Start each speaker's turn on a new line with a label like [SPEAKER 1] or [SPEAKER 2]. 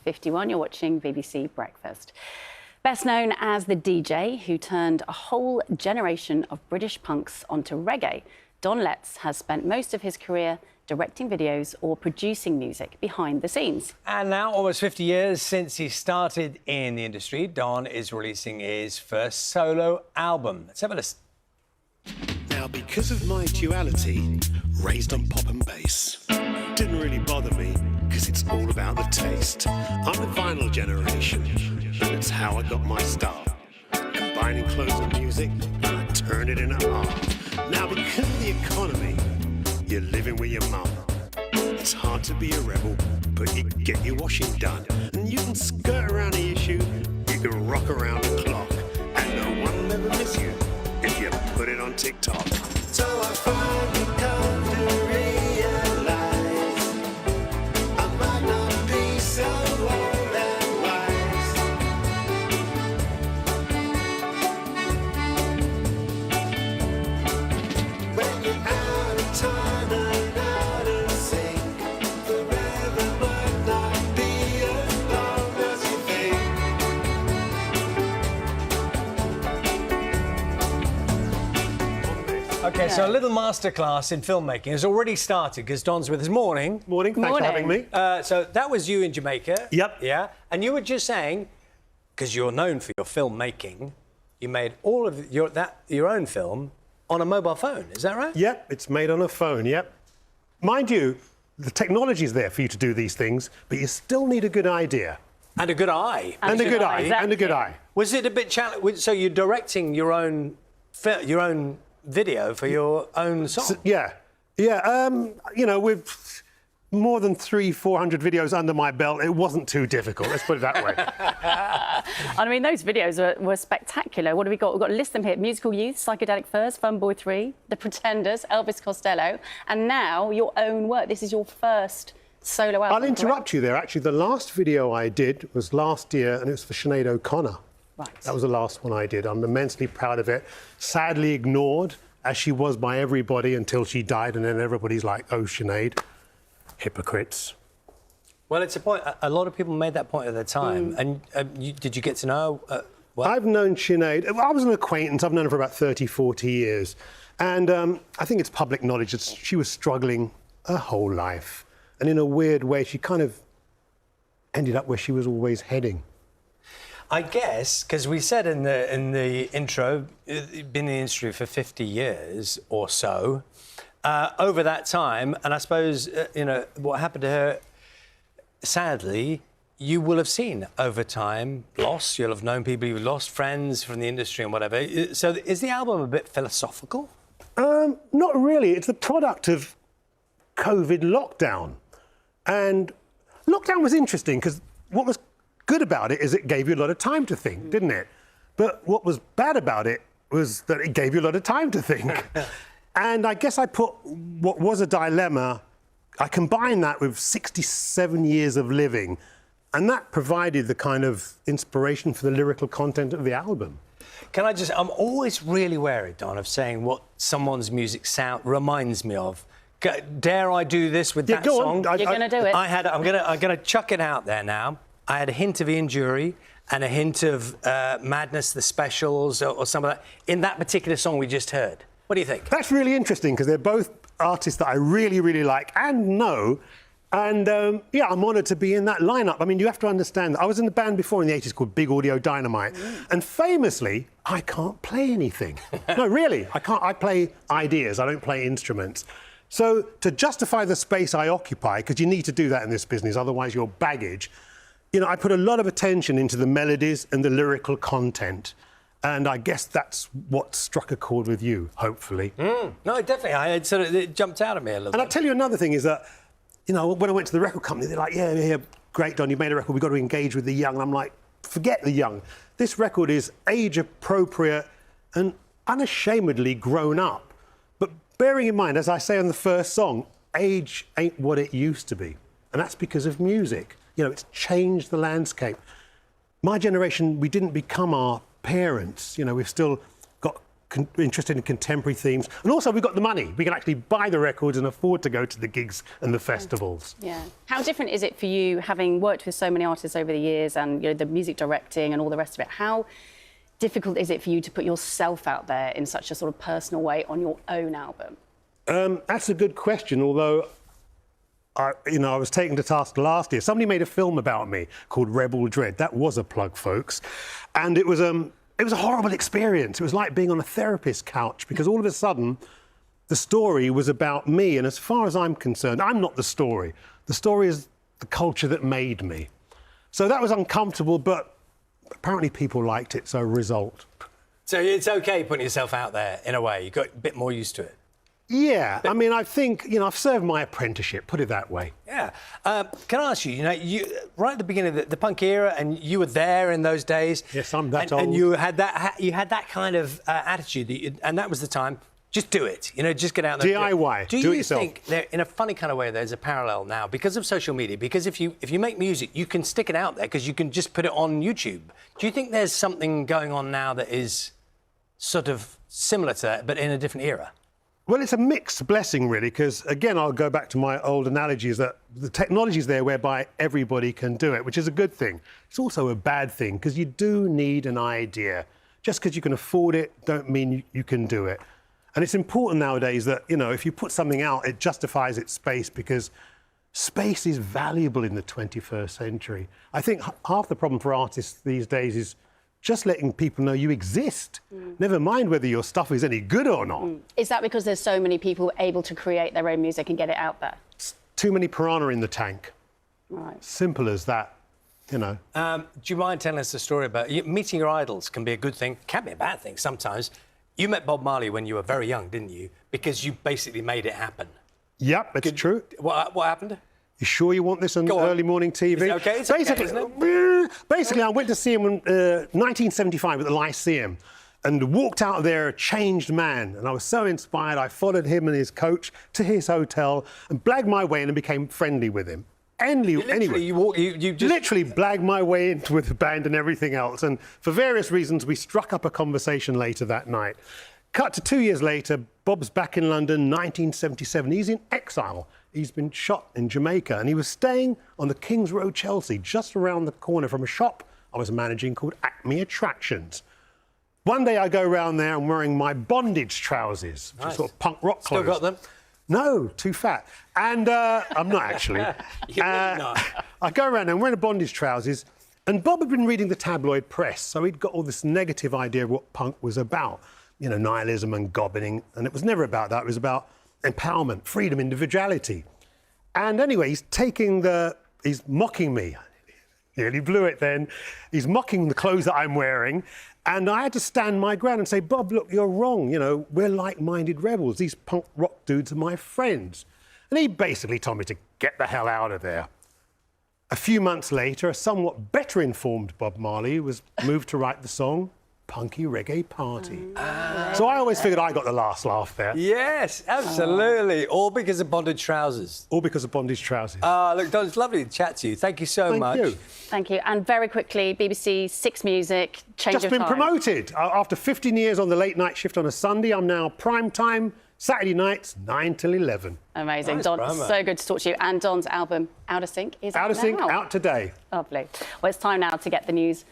[SPEAKER 1] 51. You're watching BBC Breakfast. Best known as the DJ who turned a whole generation of British punks onto reggae, Don Letts has spent most of his career directing videos or producing music behind the scenes.
[SPEAKER 2] And now, almost 50 years since he started in the industry, Don is releasing his first solo album. Let's have a listen.
[SPEAKER 3] Now, because of my duality, raised on pop and bass, didn't really bother me, because it's all about the taste. I'm the vinyl generation, and it's how I got my start. Combining clothes and music, and I turned it into art. Now, because of the economy, you're living with your mum. It's hard to be a rebel, but you get your washing done. And you can skirt around the issue, you can rock around the clock, and no one will ever miss you if you put it on TikTok. So I finally come to realize I might not be so old and wise. When you're out of time and out of sync, forever might not be as long as you think.
[SPEAKER 2] OK, so a little masterclass in filmmaking has already started because Don's with us. Morning.
[SPEAKER 4] Morning, thanks for having me.
[SPEAKER 2] So that was you in Jamaica.
[SPEAKER 4] Yep.
[SPEAKER 2] Yeah. And you were just saying, because you're known for your filmmaking, you made all of your own film on a mobile phone. Is that right?
[SPEAKER 4] Yep, it's made on a phone, yep. Mind you, the technology's there for you to do these things, but you still need a good idea.
[SPEAKER 2] And a good eye.
[SPEAKER 4] And a good eye,
[SPEAKER 1] exactly.
[SPEAKER 4] and a good eye.
[SPEAKER 2] Was it a bit challenging? So you're directing your own video for your own song?
[SPEAKER 4] Yeah. You know, with more than 300-400 videos under my belt, it wasn't too difficult, let's put it that way.
[SPEAKER 1] I mean, those videos were spectacular. What have we got? We've got a list of them here. Musical Youth, Psychedelic Furs, Fun Boy 3, The Pretenders, Elvis Costello, and now your own work. This is your first solo album.
[SPEAKER 4] I'll interrupt you there. Actually, the last video I did was last year, and it was for Sinead O'Connor.
[SPEAKER 1] Right.
[SPEAKER 4] That was the last one I did. I'm immensely proud of it. Sadly ignored, as she was by everybody until she died, and then everybody's like, oh, Sinead, hypocrites.
[SPEAKER 2] Well, it's a point. A lot of people made that point at the time. And did you get to know?
[SPEAKER 4] I've known Sinead. I was an acquaintance. I've known her for about 30, 40 years. And I think it's public knowledge that she was struggling her whole life. And in a weird way, she kind of ended up where she was always heading.
[SPEAKER 2] I guess, because we said in the intro, you've been in the industry for 50 years or so. Over that time, and I suppose, you know, what happened to her, sadly, you will have seen over time loss. You'll have known people who've lost friends from the industry and whatever. So is the album a bit philosophical?
[SPEAKER 4] Not really. It's the product of COVID lockdown. And lockdown was interesting because what was good about it is it gave you a lot of time to think, didn't it? But what was bad about it was that it gave you a lot of time to think. And I guess I put what was a dilemma, I combined that with 67 years of living, and that provided the kind of inspiration for the lyrical content of the album.
[SPEAKER 2] Can I just, I'm always really wary, Don, of saying what someone's music sound reminds me of. Dare I do this with that song?
[SPEAKER 1] You're going to do it.
[SPEAKER 2] I'm gonna chuck it out there now. I had a hint of Injury and a hint of Madness, the Specials, or some of that in that particular song we just heard. What do you think?
[SPEAKER 4] That's really interesting because they're both artists that I really, really like and know. And yeah, I'm honoured to be in that lineup. I mean, you have to understand, I was in a band before in the 80s called Big Audio Dynamite. And famously, I can't play anything. No, really, I can't. I play ideas, I don't play instruments. So to justify the space I occupy, because you need to do that in this business, otherwise you're baggage, you know, I put a lot of attention into the melodies and the lyrical content. And I guess that's what struck a chord with you, hopefully.
[SPEAKER 2] No, definitely. It jumped out at me a little bit.
[SPEAKER 4] And I'll tell you another thing is that, you know, when I went to the record company, they're like, yeah, great, Don, you made a record, we've got to engage with the young. And I'm like, forget the young. This record is age-appropriate and unashamedly grown up. But bearing in mind, as I say on the first song, age ain't what it used to be. And that's because of music. You know, it's changed the landscape. My generation, we didn't become our parents. You know, we've still got interested in contemporary themes. And also, we've got the money. We can actually buy the records and afford to go to the gigs and the festivals.
[SPEAKER 1] Yeah. How different is it for you, having worked with so many artists over the years and the music directing and all the rest of it? How difficult is it for you to put yourself out there in such a sort of personal way on your own album?
[SPEAKER 4] That's a good question, although I was taken to task last year. Somebody made a film about me called Rebel Dread. That was a plug, folks. And it was a horrible experience. It was like being on a therapist's couch because all of a sudden the story was about me. And as far as I'm concerned, I'm not the story. The story is the culture that made me. So that was uncomfortable, but apparently people liked it, so result.
[SPEAKER 2] So it's OK putting yourself out there in a way. You got a bit more used to it.
[SPEAKER 4] Yeah, I mean, I think, I've served my apprenticeship, put it that way.
[SPEAKER 2] Yeah. Can I ask you, you right at the beginning of the punk era, and you were there in those days.
[SPEAKER 4] Yes, I'm that old.
[SPEAKER 2] And you had that kind of attitude, and that was the time. Just do it, just get out there.
[SPEAKER 4] DIY,
[SPEAKER 2] do
[SPEAKER 4] it
[SPEAKER 2] you
[SPEAKER 4] yourself.
[SPEAKER 2] think, in a funny kind of way, there's a parallel now because of social media? Because if you make music, you can stick it out there because you can just put it on YouTube. Do you think there's something going on now that is sort of similar to that, but in a different era?
[SPEAKER 4] Well, it's a mixed blessing, really, because, again, I'll go back to my old analogy, is that the technology's there whereby everybody can do it, which is a good thing. It's also a bad thing, because you do need an idea. Just because you can afford it, don't mean you can do it. And it's important nowadays that, if you put something out, it justifies its space, because space is valuable in the 21st century. I think half the problem for artists these days is just letting people know you exist. Never mind whether your stuff is any good or not.
[SPEAKER 1] Is that because there's so many people able to create their own music and get it out there?
[SPEAKER 4] It's too many piranha in the tank.
[SPEAKER 1] Right.
[SPEAKER 4] Simple as that,
[SPEAKER 2] Do you mind telling us a story about meeting your idols? Can be a good thing, can be a bad thing sometimes. You met Bob Marley when you were very young, didn't you? Because you basically made it happen.
[SPEAKER 4] Yep, it's true.
[SPEAKER 2] What happened?
[SPEAKER 4] You sure you want this on early morning TV?
[SPEAKER 2] It's okay, it's okay, isn't it?
[SPEAKER 4] Basically, I went to see him in 1975 at the Lyceum and walked out of there a changed man. And I was so inspired, I followed him and his coach to his hotel and blagged my way in and became friendly with him. Anyway,
[SPEAKER 2] you just
[SPEAKER 4] literally blagged my way into with the band and everything else. And for various reasons, we struck up a conversation later that night. Cut to 2 years later, Bob's back in London, 1977. He's in exile. He's been shot in Jamaica, and he was staying on the King's Road, Chelsea, just around the corner from a shop I was managing called Acme Attractions. One day I go around there and wearing my bondage trousers, which are sort of punk rock clothes.
[SPEAKER 2] Still got them?
[SPEAKER 4] No, too fat. And I'm not actually.
[SPEAKER 2] You're really not.
[SPEAKER 4] I go around and I'm wearing the bondage trousers, and Bob had been reading the tabloid press, so he'd got all this negative idea of what punk was about. Nihilism and gobbling, and it was never about that. It was about empowerment, freedom, individuality. And anyway, he's mocking me. Nearly blew it then. He's mocking the clothes that I'm wearing. And I had to stand my ground and say, Bob, look, you're wrong. We're like-minded rebels. These punk rock dudes are my friends. And he basically told me to get the hell out of there. A few months later, a somewhat better informed Bob Marley was moved to write the song Punky Reggae Party. So I always figured I got the last laugh there.
[SPEAKER 2] Yes, absolutely. All because of bondage trousers.
[SPEAKER 4] All because of bondage trousers.
[SPEAKER 2] Look, Don, it's lovely to chat to you. Thank you so much.
[SPEAKER 4] Thank you.
[SPEAKER 1] Thank you. And very quickly, BBC Six Music, change
[SPEAKER 4] Just
[SPEAKER 1] of
[SPEAKER 4] been
[SPEAKER 1] time.
[SPEAKER 4] promoted. After 15 years on the late night shift on a Sunday, I'm now prime time, Saturday nights, 9 till 11.
[SPEAKER 1] Amazing.
[SPEAKER 2] Nice
[SPEAKER 1] Don,
[SPEAKER 2] promo.
[SPEAKER 1] so good to talk to you. And Don's album, Out of Sync, is
[SPEAKER 4] Out of Sync,
[SPEAKER 1] now.
[SPEAKER 4] out today.
[SPEAKER 1] Lovely. Well, it's time now to get the news